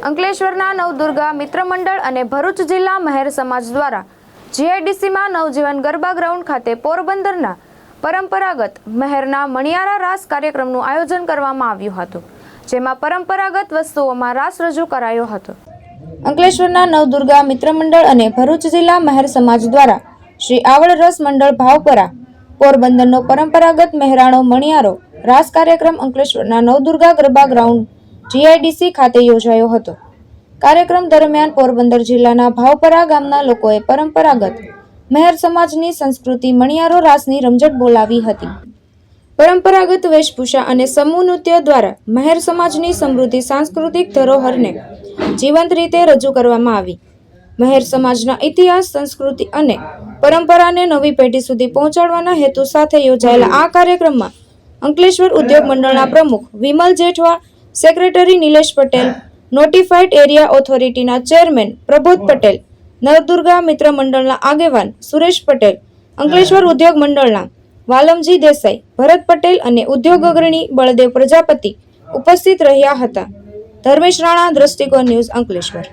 અંકલેશ્વરના નવદુર્ગા મિત્ર મંડળ અને ભરૂચ જિલ્લા મહેર સમાજ દ્વારા જીઆઈડીસીમાં નવજીવન ગરબા ગ્રાઉન્ડ ખાતે પોરબંદરના પરંપરાગત મહેરના મણિયારા રાસ કાર્યક્રમનું આયોજન કરવામાં આવ્યું હતું, જેમાં પરંપરાગત વસ્તુઓમાં રાસ રજૂ કરાયો હતો. અંકલેશ્વરના નવદુર્ગા મિત્ર મંડળ અને ભરૂચ જિલ્લા મહેર સમાજ દ્વારા શ્રી આવડ રસ મંડળ ભાવપરા પોરબંદરનો પરંપરાગત મહેરાણો મણિયારો રાસ કાર્યક્રમ અંકલેશ્વરના નવદુર્ગા ગરબા ગ્રાઉન્ડ જીઆઈડીસી ખાતે યોજાયો હતો. કાર્યક્રમ દરમિયાન પોરબંદર જિલ્લાના ભાવપરા ગામના લોકોએ પરંપરાગત મહેર સમાજની સંસ્કૃતિ મણિયારો રાસની રમઝટ બોલાવી હતી. પરંપરાગત વેશભૂષા અને સમૂહ નૃત્ય દ્વારા મહેર સમાજની સમૃદ્ધ સાંસ્કૃતિક ધરોહરને જીવંત રીતે રજૂ કરવામાં આવી. મહેર સમાજના ઇતિહાસ, સંસ્કૃતિ અને પરંપરાને નવી પેઢી સુધી પહોંચાડવાના હેતુ સાથે યોજાયેલા આ કાર્યક્રમમાં અંકલેશ્વર ઉદ્યોગ મંડળના પ્રમુખ Vimal Jethwa, secretary Nilesh Patel, notified area ઓથોરિટીના ચેરમેન પ્રબોધ પટેલ, નવદુર્ગા મિત્ર મંડળના આગેવાન સુરેશ પટેલ, અંકલેશ્વર ઉદ્યોગ મંડળના વાલમજી દેસાઈ, ભરત પટેલ અને ઉદ્યોગ અગ્રણી બળદેવ પ્રજાપતિ ઉપસ્થિત રહ્યા હતા. ધર્મેશ રાણા, દ્રષ્ટિકોણ ન્યૂઝ, અંકલેશ્વર.